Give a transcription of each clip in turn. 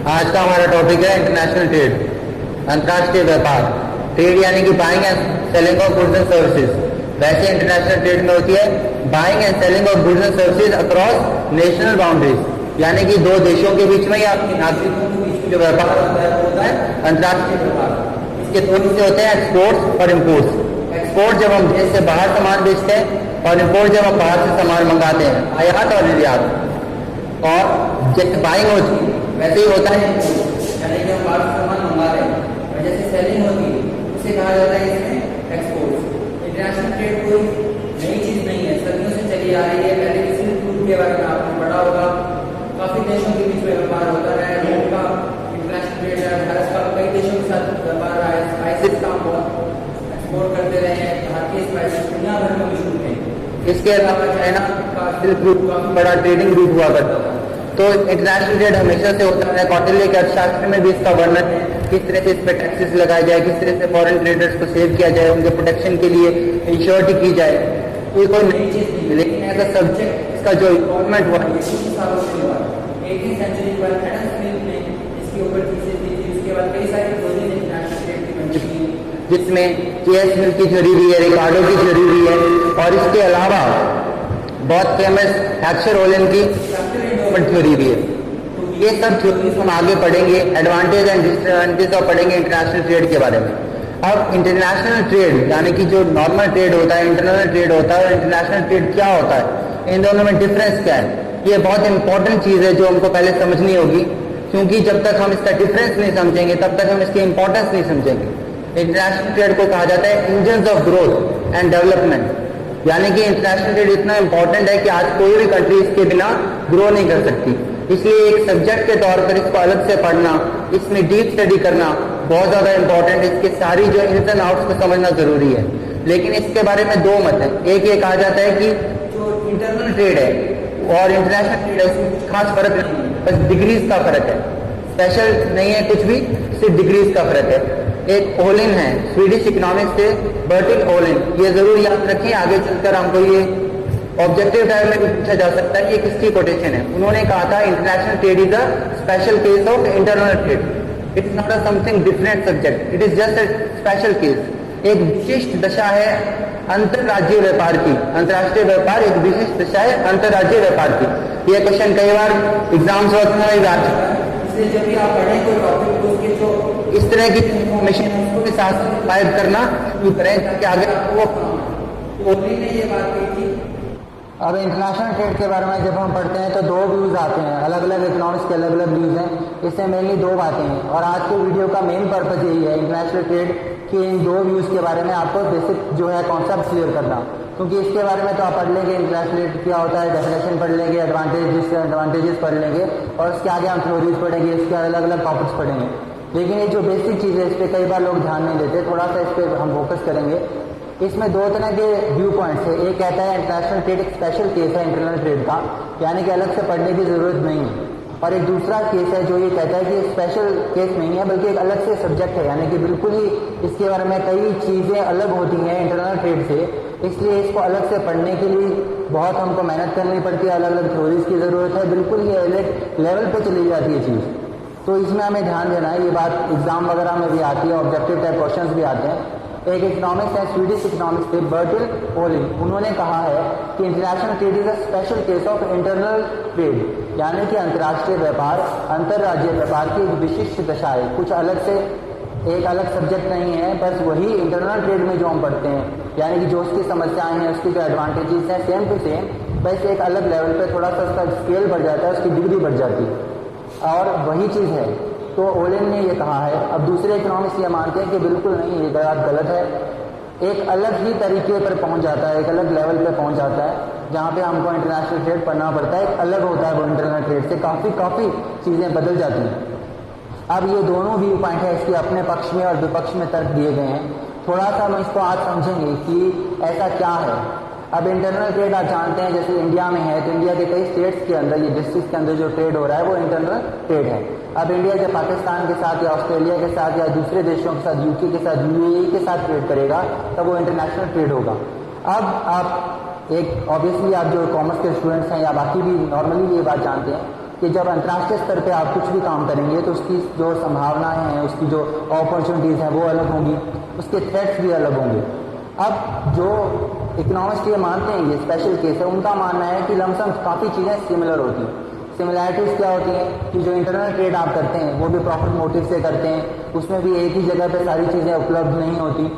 आज का हमारा टॉपिक है इंटरनेशनल ट्रेड, अंतर्राष्ट्रीय व्यापार। ट्रेड यानी कि buying and selling of goods and services. वैसे इंटरनेशनल ट्रेड में होती है buying and selling of goods and services across national boundaries, यानी कि दो देशों के बीच में या नागरिकों के बीच में जो व्यापार होता है अंतर्राष्ट्रीय व्यापार। इसके दो हिस्से होते हैं, एक्सपोर्ट्स और इम्पोर्ट्स। एक्सपोर्ट जब हम देश से बाहर सामान बेचते हैं, और इम्पोर्ट जब हम बाहर से सामान मंगाते हैं, आयात और निर्यात। और जैसे बाइंग होती है वैसे ही होता है, यानी कि हम बाहर से सामान मंगा रहे हैं, और जैसे सेलिंग होती है उसे कहा जाता है इसमें एक्सपोर्ट। इंटरनेशनल ट्रेड कोई नई चीज नहीं है, सदियों से चली आ रही है। पहले किसी टूर के बारे में आपने पढ़ा होगा, काफी देशों के बीच में व्यापार होता रहा है। रोम का इंटरनेशनल ट्रेड है, भारत का कई देशों के साथ व्यापार रहा है। स्पाइसेस का बहुत एक्सपोर्ट करते रहे हैं, भारतीय स्पाइसेस दुनिया भर में मशहूर हैं। इसके अलावा चाइना का सिल्क रूट काफी बड़ा ट्रेडिंग रूट हुआ करता था। तो इंटरनेशनल ट्रेड हमेशा से होता है। कौटिल्य के अर्थशास्त्र में भी इसका वर्णन है, किस तरह से इस पर टैक्सेस लगाए जाए, किस तरह से फॉरेन ट्रेडर्स को सेव किया जाए, उनके प्रोटेक्शन के लिए इंश्योरिटी की जाए। ये कोई नई चीज नहीं है, लेकिन एज अ सब्जेक्ट इसका जो इन्वॉल्वमेंट हुआ कुछ सालों से हुआ। 18वीं सेंचुरी के बाद एडम स्मिथ ने इसके ऊपर थीसिस दी थी। उसके बाद कई सारी थ्योरीज इंटरनेशनल ट्रेड की बनी थी, जिसमें जे.एस. मिल की थ्योरी भी है, रिकार्डो की थ्योरी भी है, और इसके अलावा बहुत फेमस हैक्सर ओलन की थ्योरी भी है। ये सब थ्योरीज हम आगे पढ़ेंगे, एडवांटेज एंड डिसएडवांटेज और पढ़ेंगे इंटरनेशनल ट्रेड के बारे में। अब इंटरनेशनल ट्रेड यानी कि जो नॉर्मल ट्रेड होता है, इंटरनल ट्रेड होता है, और इंटरनेशनल ट्रेड क्या होता है, इन दोनों में डिफरेंस क्या है, ये बहुत इंपॉर्टेंट चीज है जो हमको पहले समझनी होगी। क्योंकि जब तक हम इसका डिफरेंस नहीं समझेंगे तब तक हम इसकी इंपॉर्टेंस नहीं समझेंगे। इंटरनेशनल ट्रेड को कहा जाता है engines of growth and development, यानी कि इंटरनेशनल ट्रेड इतना इंपॉर्टेंट है कि आज कोई भी कंट्री इसके बिना ग्रो नहीं कर सकती। इसलिए एक सब्जेक्ट के तौर पर इसको अलग से पढ़ना, इसमें डीप स्टडी करना बहुत ज्यादा इंपॉर्टेंट है। इसके सारी जो इन्स एंड आउट्स को समझना जरूरी है। लेकिन इसके बारे में दो मत है। एक ये कहा जाता है कि जो इंटरनल ट्रेड है और इंटरनेशनल ट्रेड है उसमें खास फर्क नहीं है, बस डिग्रीज का फर्क है। स्पेशल नहीं है कुछ भी, सिर्फ डिग्रीज का फर्क है। एक ओलिन है स्वीडिश इकोनॉमिक्स से, बर्टिल ओलिन, ये जरूर याद रखें, आगे चलकर हमको ये ऑब्जेक्टिव टाइप में भी पूछा जा सकता है। ये किसकी कोटेशन है? उन्होंने कहा था international trade is a special case of internal trade. It is not a something different subject, it is just a special case. एक विशिष्ट दशा है अंतरराज्यीय व्यापार की। अंतर्राष्ट्रीय व्यापार एक विशिष्ट दशा है अंतरराज्यीय व्यापार की। ये क्वेश्चन कई बार एग्जाम्स वक्त में भी आ चुका है। इसलिए जब भी आप पढ़ें कोई टॉपिक को उसके जो इस तरह की इंफॉर्मेशन है उसको भी साथ फाइव करना शुरू करें ताकि आगे आपको ओली ने ये बात कही थी। अब इंटरनेशनल ट्रेड के बारे में जब हम पढ़ते हैं तो दो व्यूज आते हैं, अलग अलग इकोनॉमिक्स के अलग अलग व्यूज हैं। इससे मेनली दो बातें हैं, और आज के वीडियो का मेन पर्पज यही है इंटरनेशनल ट्रेड के इन दो व्यूज के बारे में आपको बेसिक जो है कॉन्सेप्ट क्लियर करना। क्योंकि इसके बारे में तो आप पढ़ लेंगे इंटरनेशनल ट्रेड क्या होता है, डेफिनेशन पढ़ लेंगे, एडवांटेजेस पढ़ लेंगे, और उसके आगे हम थ्योरीज पढ़ेंगे, इसके अलग अलग टॉपिक्स पढ़ेंगे। लेकिन ये जो बेसिक चीज़ है इस पर कई बार लोग ध्यान नहीं देते, थोड़ा सा इस पर हम फोकस करेंगे। इसमें दो तरह के व्यू पॉइंट्स है। एक कहता है इंटरनेशनल ट्रेड एक स्पेशल केस है इंटरनल ट्रेड का, यानी कि अलग से पढ़ने की जरूरत नहीं है। और एक दूसरा केस है जो ये कहता है कि स्पेशल केस नहीं है बल्कि एक अलग से सब्जेक्ट है, यानी कि बिल्कुल ही इसके बारे में कई चीज़ें अलग होती हैं इंटरनल ट्रेड से। इसलिए इसको अलग से पढ़ने के लिए बहुत हमको मेहनत करनी पड़ती है, अलग अलग थ्योरीज की ज़रूरत है, बिल्कुल ही अलग लेवल पर चली जाती है चीज़। तो इसमें हमें ध्यान देना है, ये बात एग्जाम वगैरह में भी आती है, ऑब्जेक्टिव टाइप क्वेश्चंस भी आते हैं। एक इकोनॉमिक्स है स्वीडिश इकोनॉमिक्स से बर्टिल ओलिन, उन्होंने कहा है कि international trade is a special case of internal trade, यानी कि अंतर्राष्ट्रीय व्यापार अंतरराज्यीय व्यापार की एक विशिष्ट दशा है। कुछ अलग से एक अलग सब्जेक्ट नहीं है, बस वही इंटरनल ट्रेड में जो हम पढ़ते हैं, यानी कि जो उसकी समस्याएं हैं, उसकी जो एडवांटेजेस हैं, सेम टू सेम, बस एक अलग लेवल पे थोड़ा सा उसका स्केल बढ़ जाता है, उसकी डिग्री बढ़ जाती है, और वही चीज़ है। तो ओलिन ने ये कहा है। अब दूसरे इकोनॉमिक्स ये मानते हैं कि बिल्कुल नहीं, ये बात गलत है। एक अलग ही तरीके पर पहुंच जाता है, एक अलग लेवल पे पहुंच जाता है, जहाँ पे हमको इंटरनेशनल ट्रेड पढ़ना पड़ता है। एक अलग होता है वो इंटरनल ट्रेड से, काफ़ी चीज़ें बदल जाती हैं। अब ये दोनों व्यू पॉइंट है, इसके अपने पक्ष में और विपक्ष में तर्क दिए गए हैं। थोड़ा सा हम इसको आज समझेंगे कि ऐसा क्या है। अब इंटरनल ट्रेड आप जानते हैं जैसे इंडिया में है, तो इंडिया के कई स्टेट्स के अंदर, ये डिस्ट्रिक्ट के अंदर जो ट्रेड हो रहा है वो इंटरनल ट्रेड है। अब इंडिया जब पाकिस्तान के साथ या ऑस्ट्रेलिया के साथ या दूसरे देशों के साथ, यूके के साथ, यूएई के साथ ट्रेड करेगा तब वो इंटरनेशनल ट्रेड होगा। अब आप एक ऑब्वियसली आप जो कॉमर्स के स्टूडेंट्स हैं या बाकी भी नॉर्मली ये बात जानते हैं कि जब अंतर्राष्ट्रीय स्तर पे आप कुछ भी काम करेंगे तो उसकी जो संभावनाएं हैं, उसकी जो अपॉर्चुनिटीज़ हैं वो अलग होंगी, उसके थ्रेट्स भी अलग होंगे। अब जो इकोनॉमिस्ट ये मानते हैं, ये स्पेशल केस है, उनका मानना है कि लमसम काफ़ी चीज़ें सिमिलर होती हैं। सिमिलैरिटीज़ क्या होती हैं कि जो इंटरनल ट्रेड आप करते हैं वो भी प्रॉफिट मोटिव से करते हैं, उसमें भी एक ही जगह पे सारी चीज़ें उपलब्ध नहीं होती।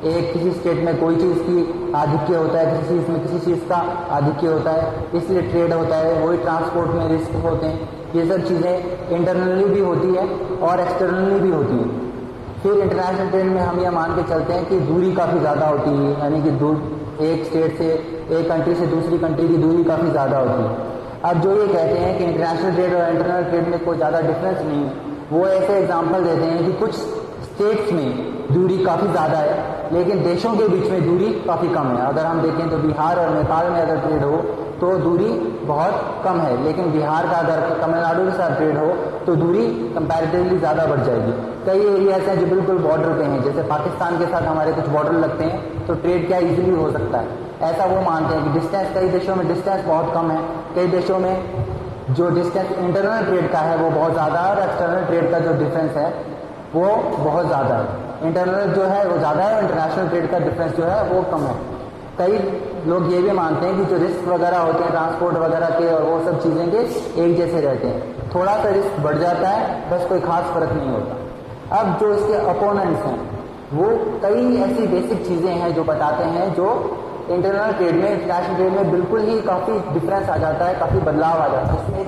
एक किसी स्टेट में कोई चीज़ की आधिक्य होता है, किसी चीज़ में किसी चीज़ का आधिक्य होता है, इसलिए ट्रेड होता है। वही ट्रांसपोर्ट में रिस्क होते हैं। ये सब चीज़ें इंटरनली भी होती है और एक्सटर्नली भी होती हैं। फिर इंटरनेशनल ट्रेड में हम ये मान के चलते हैं कि दूरी काफ़ी ज़्यादा होती है, यानी कि एक स्टेट से, एक कंट्री से दूसरी कंट्री की दूरी काफ़ी ज़्यादा होती है। अब जो ये कहते हैं कि इंटरनेशनल ट्रेड और इंटरनल ट्रेड में कोई ज़्यादा डिफरेंस नहीं है, वो ऐसे एग्जांपल देते हैं कि कुछ स्टेट्स में दूरी काफ़ी ज़्यादा है लेकिन देशों के बीच में दूरी काफ़ी कम है। अगर हम देखें तो बिहार और नेपाल में अगर ट्रेड हो तो दूरी बहुत कम है, लेकिन बिहार का अगर तमिलनाडु के साथ ट्रेड हो तो दूरी कंपैरेटिवली ज़्यादा बढ़ जाएगी। कई एरियाज हैं जो बिल्कुल बॉर्डर पे हैं, जैसे पाकिस्तान के साथ हमारे कुछ बॉर्डर लगते हैं, तो ट्रेड क्या ईजिली हो सकता है, ऐसा वो मानते हैं कि डिस्टेंस, कई देशों में डिस्टेंस बहुत कम है, कई देशों में जो डिस्टेंस इंटरनल ट्रेड का है वो बहुत ज़्यादा है और एक्सटर्नल ट्रेड का जो डिफरेंस है वो बहुत ज़्यादा है। इंटरनल जो है वो ज़्यादा है और इंटरनेशनल ट्रेड का डिफरेंस जो है वो कम है। कई लोग ये भी मानते हैं कि जो रिस्क वगैरह होते हैं ट्रांसपोर्ट वगैरह के और वो सब चीज़ें के एक जैसे रहते हैं, थोड़ा सा रिस्क बढ़ जाता है, बस कोई खास फर्क नहीं होता। अब जो इसके अपोनेंट्स हैं वो कई ऐसी बेसिक चीज़ें हैं जो बताते हैं जो इंटरनल ट्रेड में, इंटरनेशनल ट्रेड में बिल्कुल ही काफ़ी डिफरेंस आ जाता है, काफ़ी बदलाव आ जाता है। इसमें